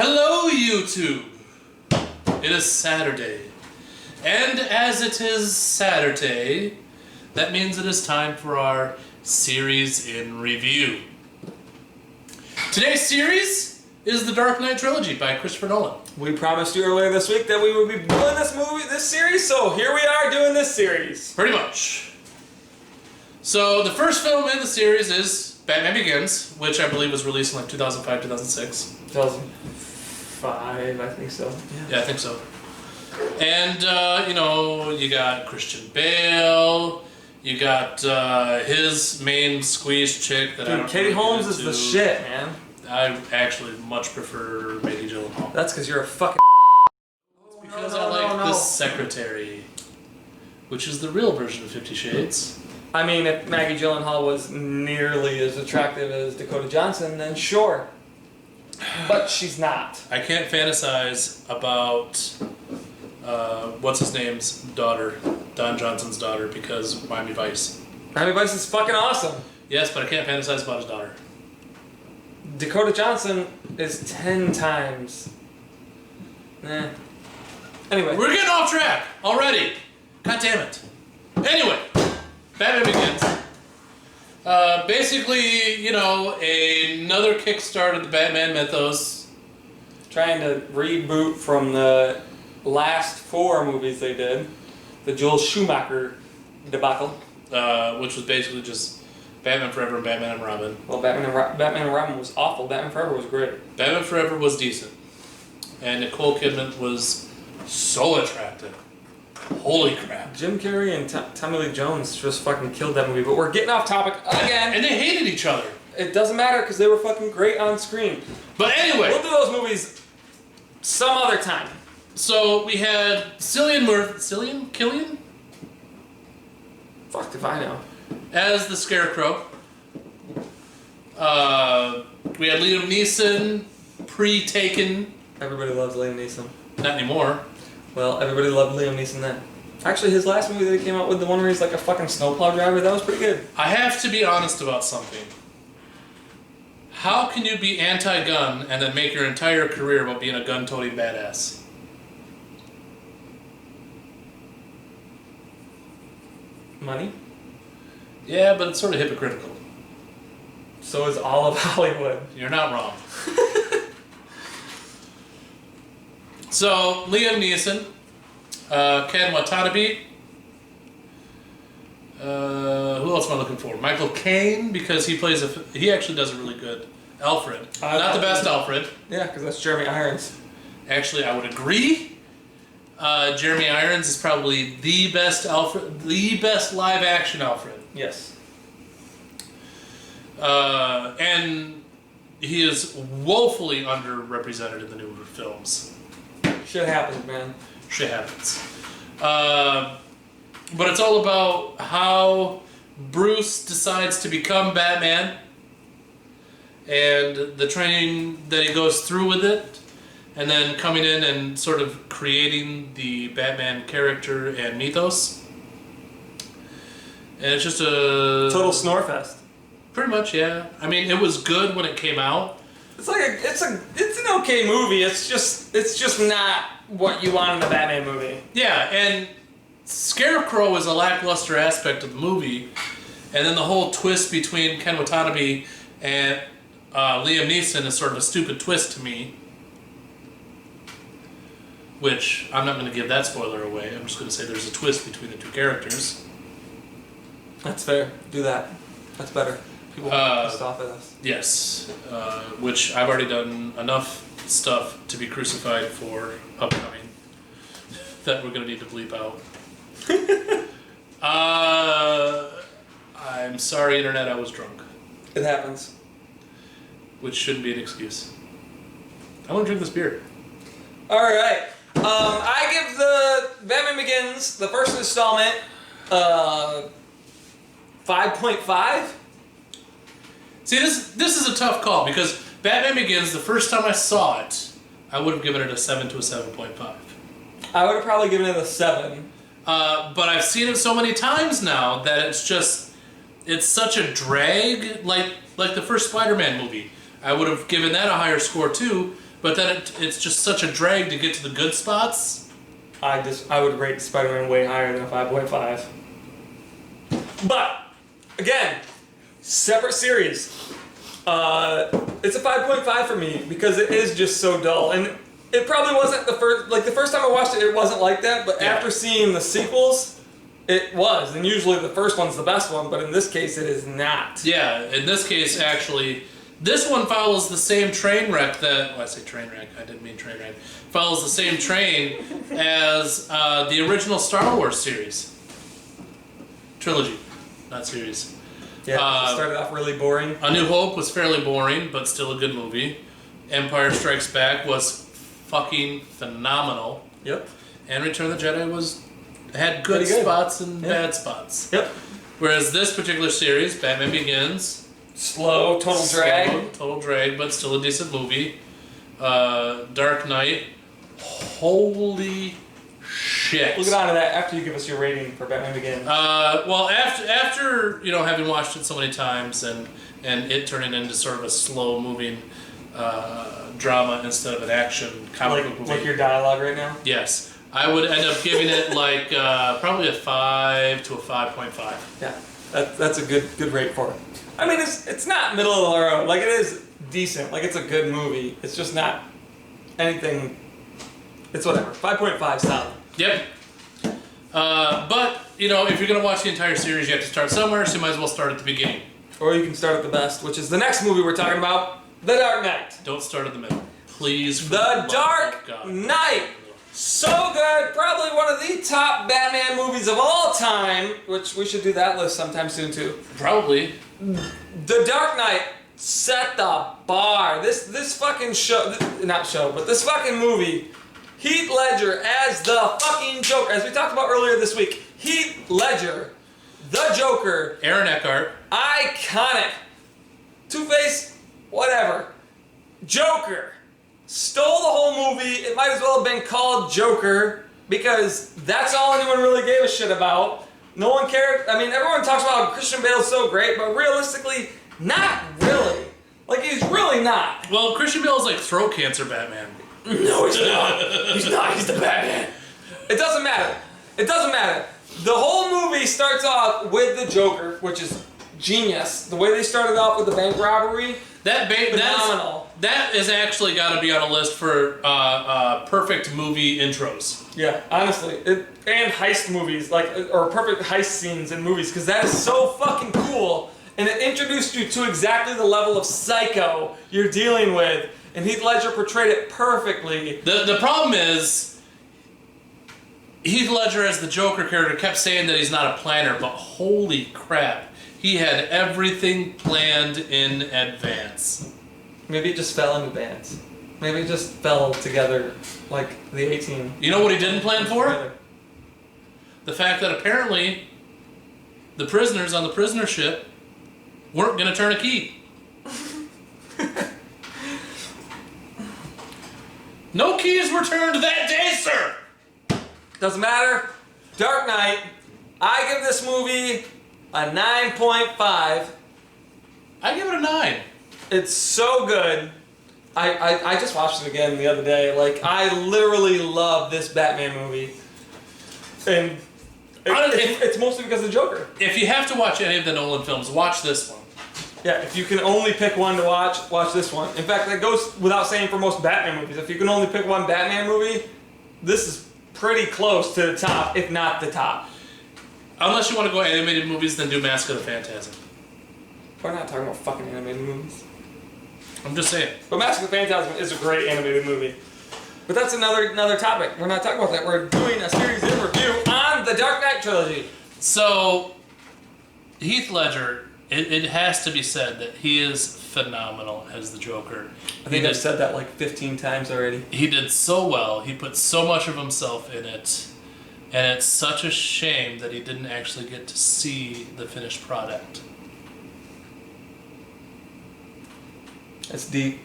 Hello, YouTube! It is Saturday. And as it is Saturday, that means it is time for our series in review. Today's series is the Dark Knight Trilogy by Christopher Nolan. We promised you earlier this week that we would be doing this series, so here we are doing this series. Pretty much. So the first film in the series is Batman Begins, which I believe was released in like 2005, 2006. 2005, I think so. Yeah, I think so. And, you got Christian Bale, you got his main squeeze chick that I don't Katie Holmes is the shit, man. I actually much prefer Maggie Gyllenhaal. That's because you're a fucking Because I like the secretary, which is the real version of 50 Shades. I mean, if Maggie Gyllenhaal was nearly as attractive as Dakota Johnson, then sure. But she's not. I can't fantasize about what's his name's daughter, Don Johnson's daughter, because Miami Vice. Miami Vice is fucking awesome. Yes, but I can't fantasize about his daughter. Dakota Johnson is 10 times. Anyway. We're getting off track already. God damn it. Anyway, Batman Begins. Basically, another kickstart of the Batman mythos. Trying to reboot from the last 4 movies they did. The Joel Schumacher debacle. Which was basically just Batman Forever and Batman and Robin. Well, Batman and Robin was awful. Batman Forever was great. Batman Forever was decent. And Nicole Kidman was so attractive. Holy crap. Jim Carrey and Tommy Lee Jones just fucking killed that movie. But we're getting off topic again. And they hated each other. It doesn't matter because they were fucking great on screen. But anyway. We'll do those movies some other time. So we had Killian? Fuck if I know. As the Scarecrow. We had Liam Neeson, pre-Taken. Everybody loves Liam Neeson. Not anymore. Well, everybody loved Liam Neeson then. Actually, his last movie that he came out with, the one where he's like a fucking snowplow driver, that was pretty good. I have to be honest about something. How can you be anti-gun and then make your entire career about being a gun-toting badass? Money? Yeah, but it's sort of hypocritical. So is all of Hollywood. You're not wrong. So, Liam Neeson, Ken Watanabe, who else am I looking for? Michael Caine, because he actually does a really good Alfred. Not the best Alfred. Yeah, because that's Jeremy Irons. Actually, I would agree. Jeremy Irons is probably the best Alfred, the best live-action Alfred. Yes. And he is woefully underrepresented in the newer films. Shit happens, man. Shit happens. But it's all about how Bruce decides to become Batman and the training that he goes through with it, and then coming in and sort of creating the Batman character and mythos. And it's just a... Total snorefest. Pretty much, yeah. I mean, it was good when it came out. It's an okay movie. It's just not what you want in a Batman movie. Yeah, and Scarecrow is a lackluster aspect of the movie, and then the whole twist between Ken Watanabe and Liam Neeson is sort of a stupid twist to me. Which I'm not going to give that spoiler away. I'm just going to say there's a twist between the two characters. That's fair. Do that. That's better. People will be pissed off at us. Yes, which I've already done enough stuff to be crucified for upcoming that we're going to need to bleep out. I'm sorry, Internet, I was drunk. It happens. Which shouldn't be an excuse. I want to drink this beer. Alright. I give the Batman Begins, the first installment, 5.5. See, this is a tough call because Batman Begins, the first time I saw it, I would have given it a 7 to a 7.5. I would have probably given it a 7. But I've seen it so many times now that it's such a drag, like the first Spider-Man movie. I would have given that a higher score too, but then it's just such a drag to get to the good spots. I would rate Spider-Man way higher than a 5.5. But again, separate series. It's a 5.5 for me because it is just so dull, and it probably wasn't the first. Like the first time I watched it, it wasn't like that. But after seeing the sequels, it was. And usually the first one's the best one, but in this case, it is not. Yeah, in this case, actually, this one follows the same train wreck that. Well, I say train wreck. I didn't mean train wreck. Follows the same train as the original Star Wars series. Trilogy, not series. Yeah, it started off really boring. A New Hope was fairly boring, but still a good movie. Empire Strikes Back was fucking phenomenal. Yep. And Return of the Jedi had good spots and bad spots. Yep. Whereas this particular series, Batman Begins, slow, total drag, but still a decent movie. Dark Knight, holy shit. We'll get on to that after you give us your rating for Batman Begins. Well, after having watched it so many times and it turning into sort of a slow moving drama instead of an action comic book movie. Like your dialogue right now? Yes. I would end up giving it like probably a 5 to a 5.5. Yeah, that's a good rate for it. I mean, it's not middle of the road. Like, it is decent. Like, it's a good movie. It's just not anything. It's whatever. 5.5 solid. Yep. But if you're gonna watch the entire series, you have to start somewhere, so you might as well start at the beginning. Or you can start at the best, which is the next movie we're talking about, The Dark Knight. Don't start at the middle, please. The Dark Knight. So good, probably one of the top Batman movies of all time, which we should do that list sometime soon too. Probably. The Dark Knight set the bar. This fucking this fucking movie, Heath Ledger as the fucking Joker, as we talked about earlier this week. Heath Ledger, the Joker. Aaron Eckhart. Iconic. Two-Face, whatever. Joker. Stole the whole movie. It might as well have been called Joker because that's all anyone really gave a shit about. No one cared. I mean, everyone talks about how Christian Bale's so great, but realistically, not really. Like, he's really not. Well, Christian Bale's like throat cancer Batman. No, he's not. He's not. He's the Batman. It doesn't matter. It doesn't matter. The whole movie starts off with the Joker, which is genius. The way they started off with the bank robbery, phenomenal. That is actually got to be on a list for perfect movie intros. Yeah, honestly, and heist movies, or perfect heist scenes in movies, because that is so fucking cool, and it introduced you to exactly the level of psycho you're dealing with, and Heath Ledger portrayed it perfectly. The problem is, Heath Ledger as the Joker character kept saying that he's not a planner, but holy crap, he had everything planned in advance. Maybe it just fell in advance. Maybe it just fell together like the 18. You know what he didn't plan for? The fact that apparently the prisoners on the prisoner ship weren't going to turn a key. No keys were turned that day, sir! Doesn't matter. Dark Knight. I give this movie a 9.5. I give it a 9. It's so good. I just watched it again the other day. Like, I literally love this Batman movie. And it's mostly because of the Joker. If you have to watch any of the Nolan films, watch this one. Yeah, if you can only pick one to watch this one. In fact, that goes without saying for most Batman movies. If you can only pick one Batman movie, this is pretty close to the top, if not the top. Unless you want to go animated movies, then do Mask of the Phantasm. We're not talking about fucking animated movies. I'm just saying. But Mask of the Phantasm is a great animated movie. But that's another topic. We're not talking about that. We're doing a series in review on the Dark Knight Trilogy. So, Heath Ledger, it has to be said that he is phenomenal as the Joker. I think I've said that like 15 times already. He did so well. He put so much of himself in it. And it's such a shame that he didn't actually get to see the finished product. That's deep.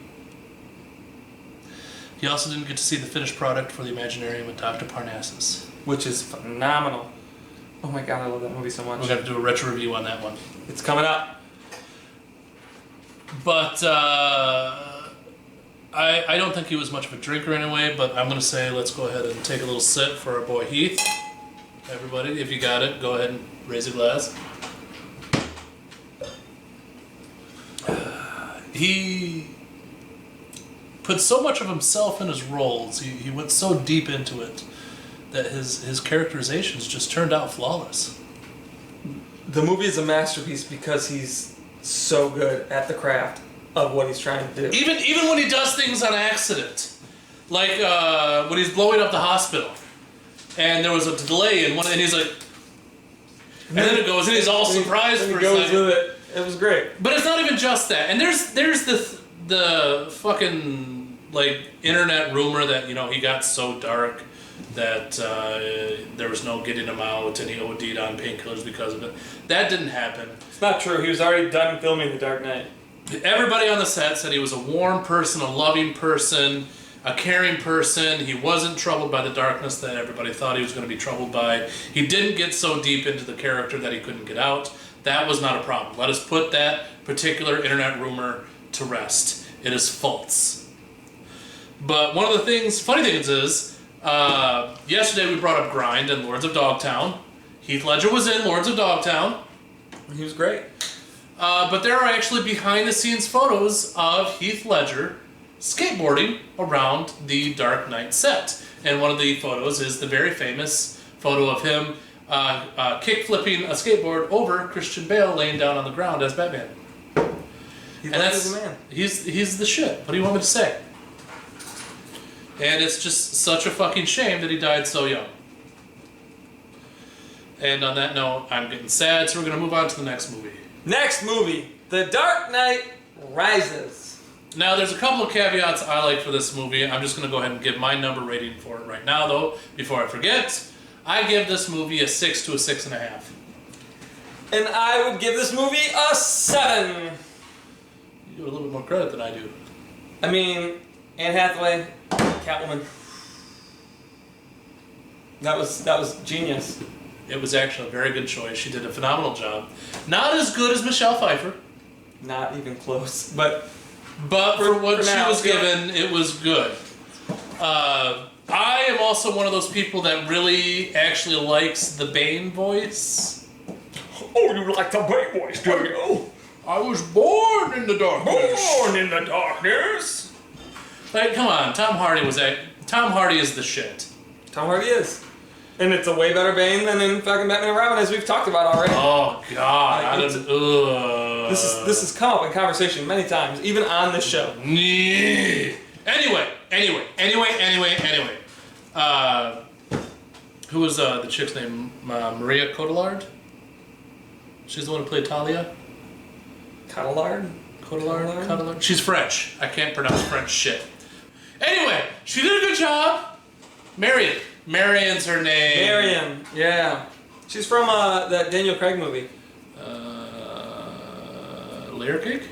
He also didn't get to see the finished product for the Imaginarium with Dr. Parnassus. Which is phenomenal. Oh my god, I love that movie so much. We're going to have to do a retro review on that one. It's coming up. But, I don't think he was much of a drinker anyway, but I'm going to say let's go ahead and take a little sip for our boy Heath. Everybody, if you got it, go ahead and raise a glass. He put so much of himself in his roles. He went so deep into it that his characterizations just turned out flawless. The movie is a masterpiece because he's so good at the craft of what he's trying to do. Even when he does things on accident, like when he's blowing up the hospital, and there was a delay, and he's like, and then it goes, and he's all surprised for a second. With it. It was great. But it's not even just that. And there's the fucking like internet rumor that he got so dark that there was no getting him out, and he OD'd on painkillers because of it. That didn't happen. It's not true. He was already done filming The Dark Knight. Everybody on the set said he was a warm person, a loving person, a caring person. He wasn't troubled by the darkness that everybody thought he was going to be troubled by. He didn't get so deep into the character that he couldn't get out. That was not a problem. Let us put that particular internet rumor to rest. It is false. But one of the funny things is, yesterday we brought up Grind and Lords of Dogtown. Heath Ledger was in Lords of Dogtown. He was great. But there are actually behind-the-scenes photos of Heath Ledger skateboarding around the Dark Knight set. And one of the photos is the very famous photo of him kick-flipping a skateboard over Christian Bale laying down on the ground as Batman. Heath Ledger's the man. He's the shit. What do you want me to say? And it's just such a fucking shame that he died so young. And on that note, I'm getting sad, so we're going to move on to the next movie. Next movie, The Dark Knight Rises. Now, there's a couple of caveats I like for this movie. I'm just going to go ahead and give my number rating for it right now, though, before I forget. I give this movie a 6 to a 6.5. And I would give this movie a 7. You give a little bit more credit than I do. I mean, Anne Hathaway, Catwoman. That was genius. It was actually a very good choice. She did a phenomenal job. Not as good as Michelle Pfeiffer. Not even close. But for what she was given, it was good. I am also one of those people that really actually likes the Bane voice. Oh, you like the Bane voice, do you? I was born in the darkness. Born in the darkness. Like, come on, Tom Hardy is the shit. Tom Hardy is. And it's a way better Bane than in fucking Batman and Robin, as we've talked about already. Oh God! This has come up in conversation many times, even on this show. Anyway. Who was the chick's name? Maria Cotillard? She's the one who played Talia? Cotillard? She's French. I can't pronounce French shit. Anyway, she did a good job. Marion's her name. Marion, yeah. She's from that Daniel Craig movie. Layer Cake?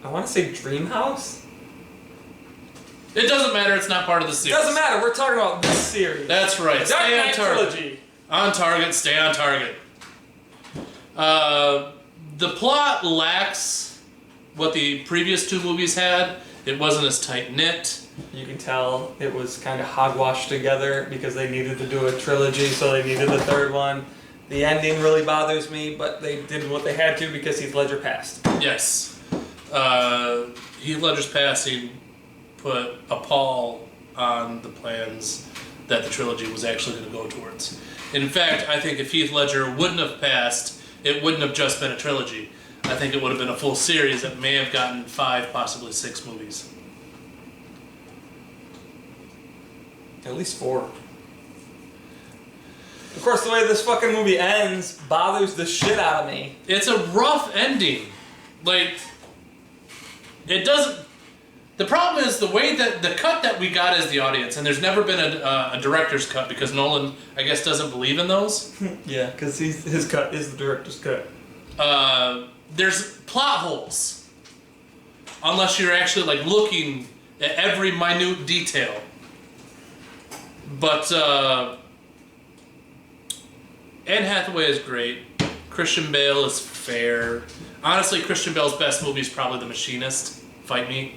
I want to say Dreamhouse? It doesn't matter, it's not part of the series. Doesn't matter, we're talking about this series. That's right. The Dark Knight Trilogy. On target, stay on target. The plot lacks what the previous two movies had. It wasn't as tight-knit. You can tell it was kind of hogwashed together because they needed to do a trilogy, so they needed a third one. The ending really bothers me, but they did what they had to because Heath Ledger passed. Yes. Heath Ledger's passing put a pall on the plans that the trilogy was actually going to go towards. In fact, I think if Heath Ledger wouldn't have passed, it wouldn't have just been a trilogy. I think it would have been a full series that may have gotten 5, possibly 6 movies. At least 4. Of course, the way this fucking movie ends bothers the shit out of me. It's a rough ending. Like, it doesn't... The problem is the way that the cut that we got as the audience, and there's never been a director's cut because Nolan, I guess, doesn't believe in those. Yeah, because his cut is the director's cut. There's plot holes. Unless you're actually, like, looking at every minute detail. But, Anne Hathaway is great. Christian Bale is fair. Honestly, Christian Bale's best movie is probably The Machinist. Fight me.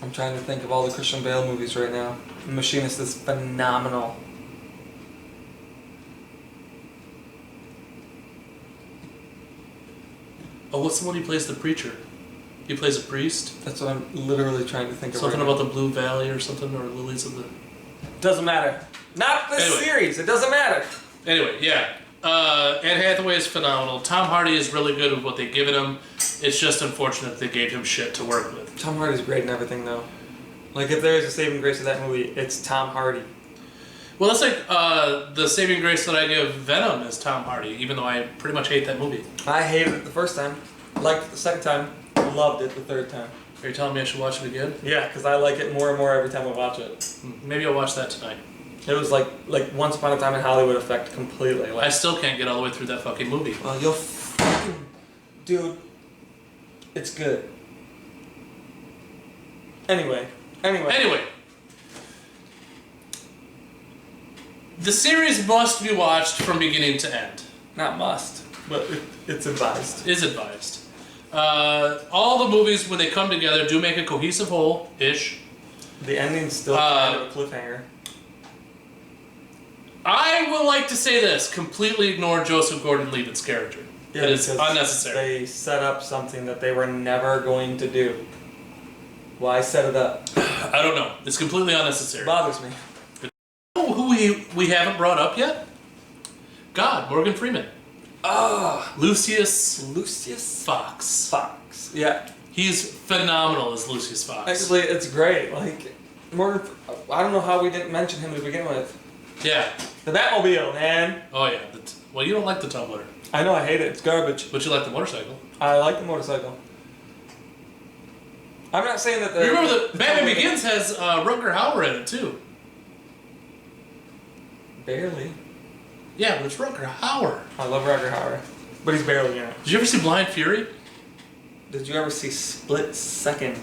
I'm trying to think of all the Christian Bale movies right now. The Machinist is phenomenal. Oh, what's the one he plays the preacher? He plays a priest? That's what I'm literally trying to think of. Something right about the Blue Valley or something, or Lilies of the... Doesn't matter. Not this Anyway. series. It doesn't matter. Anyway, yeah. Anne Hathaway is phenomenal. Tom Hardy is really good with what they've given him. It's just unfortunate they gave him shit to work with. Tom Hardy's great in everything, though. Like, if there is a saving grace of that movie, it's Tom Hardy. Well, that's like the saving grace that I give Venom is Tom Hardy, even though I pretty much hate that movie. I hated it the first time. Liked it the second time. Loved it the third time. Are you telling me I should watch it again? Yeah, because I like it more and more every time I watch it. Maybe I'll watch that tonight. It was like Once Upon a Time in Hollywood effect completely. I Like, still can't get all the way through that fucking movie. well, you'll fucking... Dude, it's good. Anyway. The series must be watched from beginning to end. Not must, but it's advised. Is advised. All the movies, when they come together, do make a cohesive whole-ish. The ending's still kind of a cliffhanger. I would like to say this. Completely ignore Joseph Gordon-Levitt's character. Yeah, it is because unnecessary. They set up something that they were never going to do. Why set it up? I don't know. It's completely unnecessary. It bothers me. Oh, who we haven't brought up yet? God, Morgan Freeman. Ah, Lucius Fox. Fox. Yeah. He's phenomenal as Lucius Fox. Actually, it's great. Like, Morgan. I don't know how we didn't mention him to begin with. Yeah. The Batmobile, man. Oh yeah. Well, you don't like the Tumbler, I know I hate it. It's garbage. but you like the motorcycle. I like the motorcycle. I'm not saying that. You remember the Batman Begins has Rutger Hauer in it too. Barely. Yeah, but it's Rutger Hauer. I love Roger Hauer, but he's barely in it. Did you ever see Blind Fury? Did you ever see Split Second?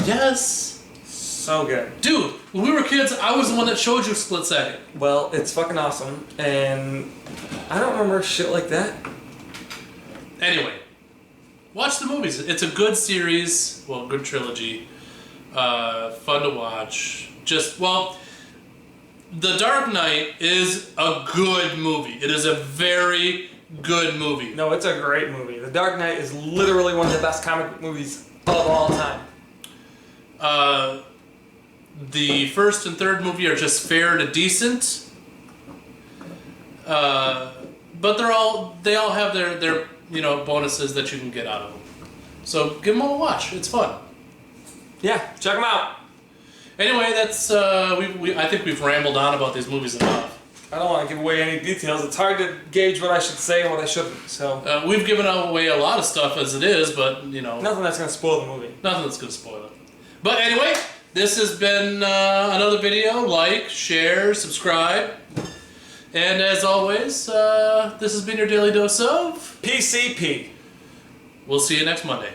Yes. So good. Dude, when we were kids, I was the one that showed you Split Second. Well, it's fucking awesome, and I don't remember shit like that. Anyway, watch the movies. It's a good series. Well, good trilogy. Fun to watch. The Dark Knight is a good movie. It is a very good movie. No, it's a great movie. The Dark Knight is literally one of the best comic book movies of all time. The first and third movie are just fair to decent. But they all have their bonuses that you can get out of them. So give them all a watch. It's fun. Yeah, check them out. Anyway, that's I think we've rambled on about these movies enough. I don't want to give away any details. It's hard to gauge what I should say and what I shouldn't. So We've given away a lot of stuff as it is, but nothing that's gonna spoil the movie. nothing that's going to spoil it. But anyway, this has been another video. Like, share, subscribe. And as always, this has been your daily dose of PCP. We'll see you next Monday.